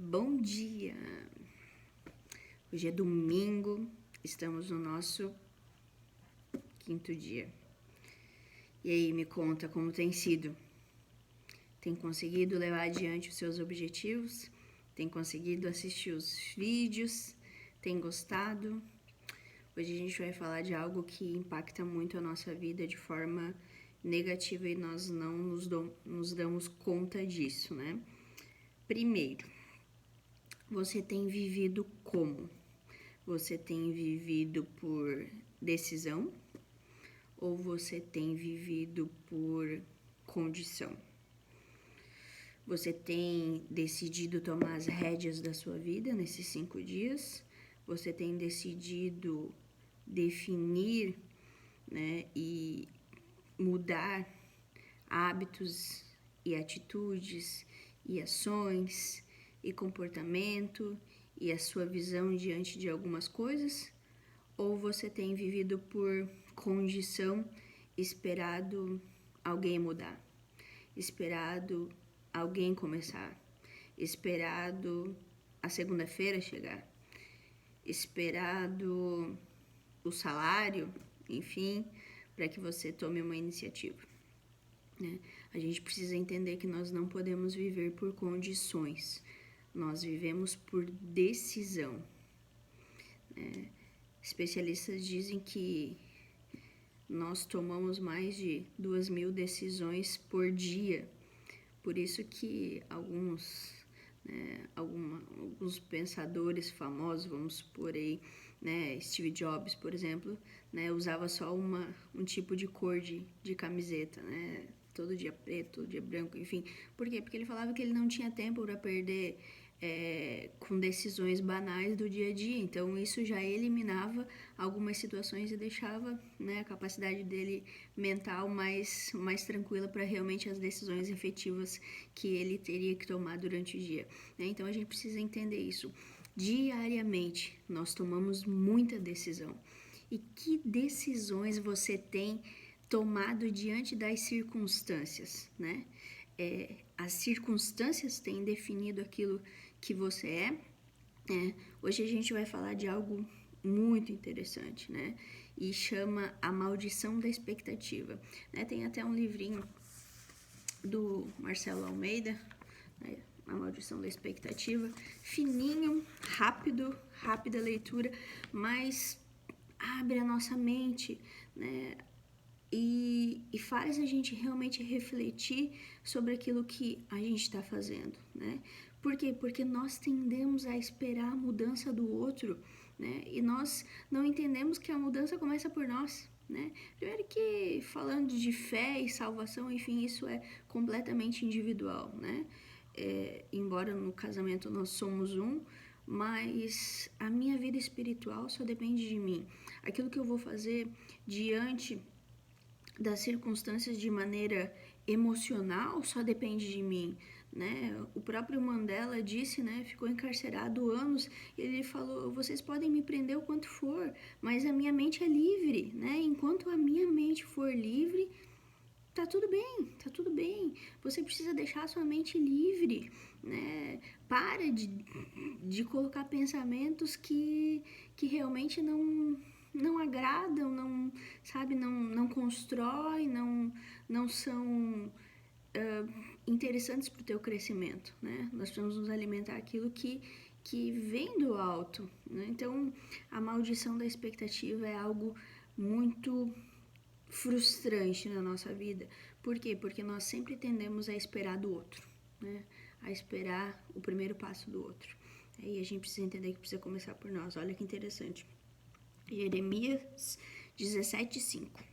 Bom dia! Hoje é domingo, estamos no nosso quinto dia. E aí, me conta como tem sido? Tem conseguido levar adiante os seus objetivos? Tem conseguido assistir os vídeos? Tem gostado? Hoje a gente vai falar de algo que impacta muito a nossa vida de forma negativa e nós não nos damos conta disso, né? Primeiro, você tem vivido como? Você tem vivido por decisão ou você tem vivido por condição? Você tem decidido tomar as rédeas da sua vida nesses 5 dias? Você tem decidido definir, né, e mudar hábitos e atitudes e ações e comportamento e a sua visão diante de algumas coisas? Ou você tem vivido por condição, esperado alguém mudar, esperado alguém começar, esperado a segunda-feira chegar, esperado o salário, enfim, para que você tome uma iniciativa, né? A gente precisa entender que nós não podemos viver por condições, nós vivemos por decisão. Especialistas dizem que nós tomamos mais de 2.000 decisões por dia, por isso que alguns pensadores famosos, vamos supor aí, né, Steve Jobs, por exemplo, né, usava só um tipo de cor de camiseta, né, todo dia preto, todo dia branco, enfim. Por quê? Porque ele falava que ele não tinha tempo para perder com decisões banais do dia a dia, então isso já eliminava algumas situações e deixava, né, a capacidade dele mental mais tranquila para realmente as decisões efetivas que ele teria que tomar durante o dia, né? Então a gente precisa entender isso. Diariamente nós tomamos muita decisão. E que decisões você tem tomado diante das circunstâncias, né? As circunstâncias têm definido aquilo que você é. Hoje a gente vai falar de algo muito interessante, né? E chama A Maldição da Expectativa, né? Tem até um livrinho do Marcelo Almeida, né? A Maldição da Expectativa, fininho, rápida leitura, mas abre a nossa mente, né? E faz a gente realmente refletir sobre aquilo que a gente está fazendo, né? Por quê? Porque nós tendemos a esperar a mudança do outro, né? E nós não entendemos que a mudança começa por nós, né? Primeiro que, falando de fé e salvação, enfim, isso é completamente individual, né? Embora no casamento nós somos um, mas a minha vida espiritual só depende de mim. Aquilo que eu vou fazer diante das circunstâncias de maneira emocional só depende de mim, né? O próprio Mandela disse, né, ficou encarcerado anos, e ele falou, vocês podem me prender o quanto for, mas a minha mente é livre, né? Enquanto a minha mente for livre, tá tudo bem. Você precisa deixar a sua mente livre, né? Para de colocar pensamentos que realmente não agradam, não, sabe, não constroem, não são interessantes para o teu crescimento, né? Nós precisamos nos alimentar aquilo que vem do alto, né? Então, a maldição da expectativa é algo muito frustrante na nossa vida. Por quê? Porque nós sempre tendemos a esperar do outro, né? A esperar o primeiro passo do outro. Aí a gente precisa entender que precisa começar por nós. Olha que interessante. Jeremias 17:5.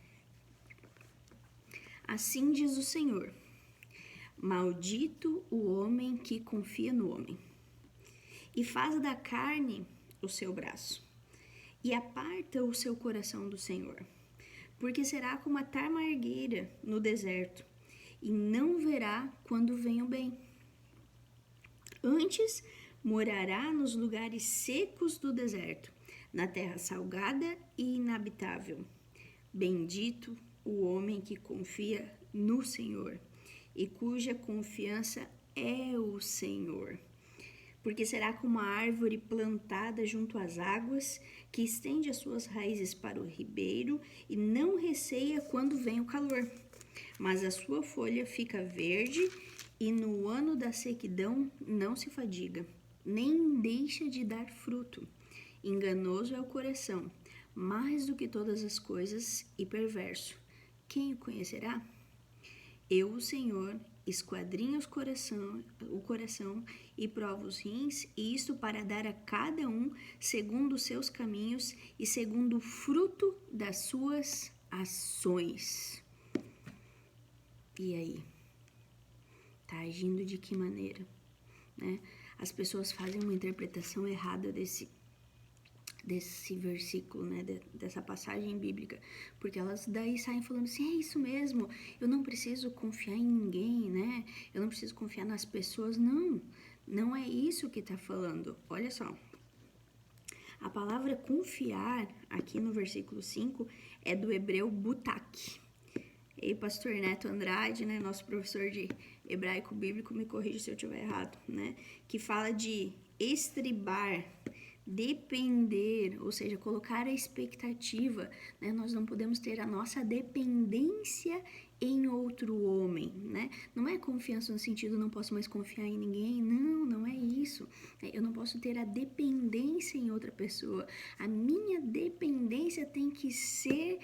Assim diz o Senhor: maldito o homem que confia no homem e faz da carne o seu braço e aparta o seu coração do Senhor, porque será como a tamargueira no deserto e não verá quando vem o bem. Antes morará nos lugares secos do deserto, na terra salgada e inabitável. Bendito o homem que confia no Senhor e cuja confiança é o Senhor. porque será como a árvore plantada junto às águas, que estende as suas raízes para o ribeiro e não receia quando vem o calor. Mas a sua folha fica verde e no ano da sequidão não se fadiga, nem deixa de dar fruto. Enganoso é o coração, mais do que todas as coisas, e perverso. Quem o conhecerá? Eu, o Senhor, esquadrinho o coração e provo os rins, e isto para dar a cada um segundo os seus caminhos e segundo o fruto das suas ações. E aí? Tá agindo de que maneira? Né? As pessoas fazem uma interpretação errada desse versículo, né, dessa passagem bíblica, porque elas daí saem falando assim, é isso mesmo, eu não preciso confiar em ninguém, né, eu não preciso confiar nas pessoas. Não é isso que tá falando. Olha só, a palavra confiar aqui no versículo 5 é do hebreu butak. E pastor Neto Andrade, né, nosso professor de hebraico bíblico, me corrija se eu estiver errado, né, que fala de estribar, depender, ou seja, colocar a expectativa, né? Nós não podemos ter a nossa dependência em outro homem, né? Não é confiança no sentido não posso mais confiar em ninguém, não é isso. Eu não posso ter a dependência em outra pessoa. A minha dependência tem que ser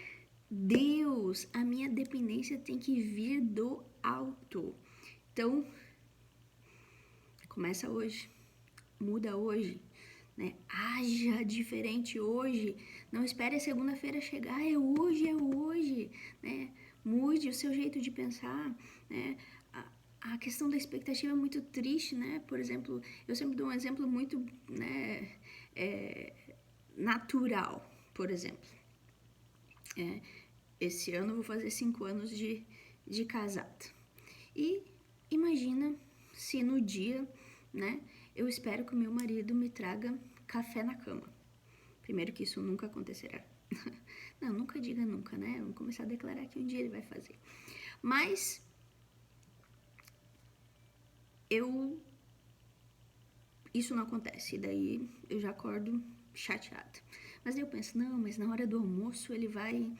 Deus, a minha dependência tem que vir do alto. Então, começa hoje, muda hoje. Né? Haja diferente hoje. Não espere a segunda-feira chegar. É hoje. Né? Mude o seu jeito de pensar. Né? A questão da expectativa é muito triste, né? Por exemplo, eu sempre dou um exemplo muito, né, natural. Por exemplo, esse ano eu vou fazer 5 anos de casada. E imagina se no dia, né, eu espero que o meu marido me traga café na cama. Primeiro que isso nunca acontecerá. Não, nunca diga nunca, né? Vamos começar a declarar que um dia ele vai fazer. Mas isso não acontece. E daí eu já acordo chateada. Mas daí eu penso, não, mas na hora do almoço ele vai,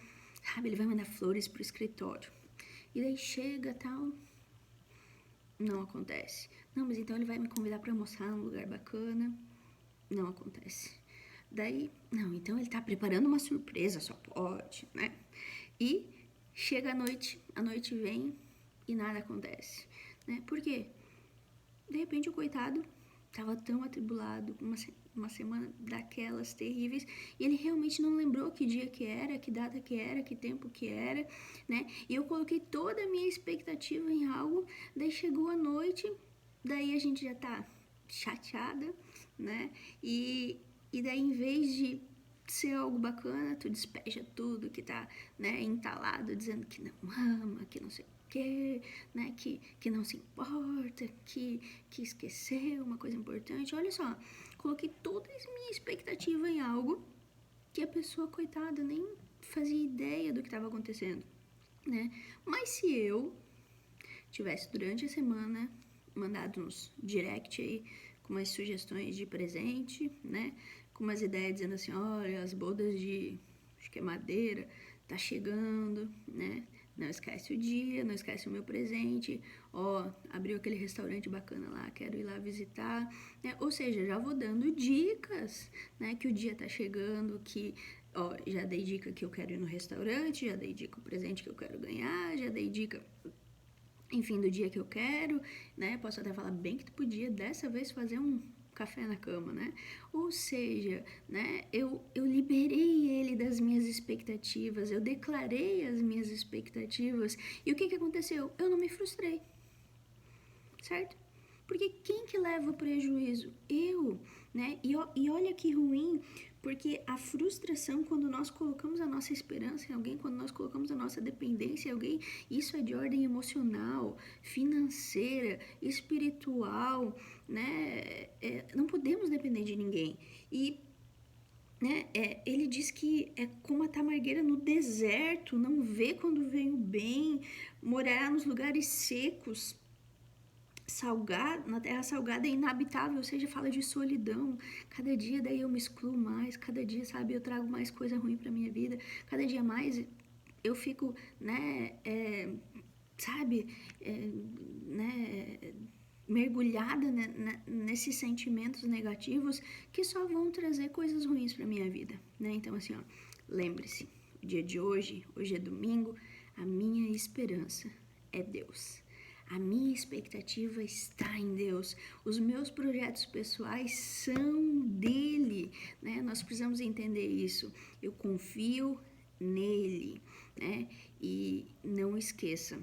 sabe, ele vai mandar flores pro escritório. E daí chega tal, não acontece. Não, mas então ele vai me convidar para almoçar num lugar bacana. Não acontece. Daí, não, então ele tá preparando uma surpresa, só pode, né? E chega a noite vem e nada acontece, né? Por quê? De repente o coitado tava tão atribulado, uma semana daquelas terríveis, e ele realmente não lembrou que dia que era, que data que era, que tempo que era, né? E eu coloquei toda a minha expectativa em algo, daí chegou a noite, daí a gente já tá chateada, né? E daí, em vez de ser algo bacana, tu despeja tudo que tá, né, entalado, dizendo que não ama, que não sei o quê, né, que não se importa, que esqueceu uma coisa importante. Olha só, coloquei toda a minha expectativa em algo que a pessoa, coitada, nem fazia ideia do que estava acontecendo, né? Mas se eu tivesse durante a semana mandado uns direct aí com umas sugestões de presente, né? Com umas ideias dizendo assim, olha, as bodas de, acho que é madeira, tá chegando, né? Não esquece o dia, não esquece o meu presente, ó, abriu aquele restaurante bacana lá, quero ir lá visitar, né? Ou seja, já vou dando dicas, né? Que o dia tá chegando, que, ó, já dei dica que eu quero ir no restaurante, já dei dica o presente que eu quero ganhar, já dei dica, enfim, do dia que eu quero, né? Posso até falar bem que tu podia dessa vez fazer um café na cama, né? Ou seja, né, eu liberei ele das minhas expectativas, eu declarei as minhas expectativas, e o que aconteceu? Eu não me frustrei, certo? Porque quem que leva o prejuízo? Eu, né? E olha que ruim, porque a frustração, quando nós colocamos a nossa esperança em alguém, quando nós colocamos a nossa dependência em alguém, isso é de ordem emocional, financeira, espiritual, né? Não podemos depender de ninguém. E né, ele diz que é como a tamargueira no deserto, não vê quando vem o bem, morará nos lugares secos. na terra salgada é inabitável, ou seja, fala de solidão. Cada dia daí eu me excluo mais, cada dia, sabe, eu trago mais coisa ruim pra minha vida, cada dia mais eu fico, né, sabe, né, mergulhada nesses sentimentos negativos que só vão trazer coisas ruins pra minha vida, né? Então, assim, ó, lembre-se, o dia de hoje é domingo, a minha esperança é Deus. A minha expectativa está em Deus. Os meus projetos pessoais são dele, né? Nós precisamos entender isso. Eu confio nele, né? E não esqueça,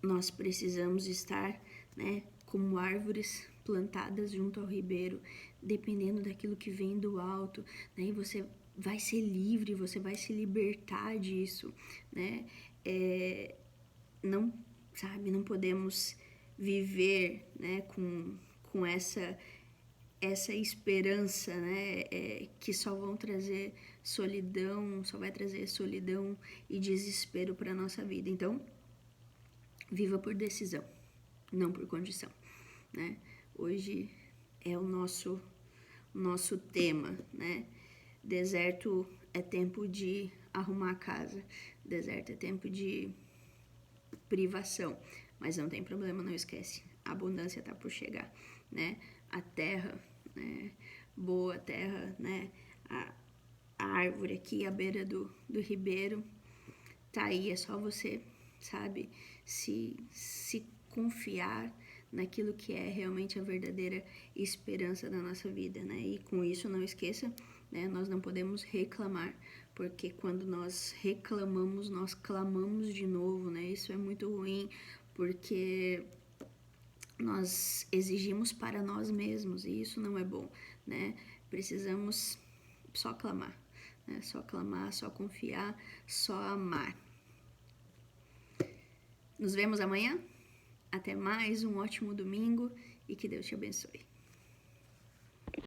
nós precisamos estar, né, como árvores plantadas junto ao ribeiro, dependendo daquilo que vem do alto, né? E você vai ser livre, você vai se libertar disso, né? Não, sabe, não podemos viver, né, com essa esperança, né, que só vão trazer solidão, só vai trazer solidão e desespero para nossa vida. Então, viva por decisão, não por condição, né? Hoje é o nosso tema, né? Deserto é tempo de arrumar a casa, deserto é tempo de privação, mas não tem problema, não esquece, a abundância está por chegar, né? A terra, né? Boa terra, né? A árvore aqui à beira do ribeiro tá aí, é só você, sabe, se confiar naquilo que é realmente a verdadeira esperança da nossa vida, né? E com isso, não esqueça, né? Nós não podemos reclamar, porque quando nós reclamamos, nós clamamos de novo, né? Isso é muito ruim, porque nós exigimos para nós mesmos e isso não é bom, né? Precisamos só clamar, né? Só clamar, só confiar, só amar. Nos vemos amanhã. Até mais, um ótimo domingo e que Deus te abençoe.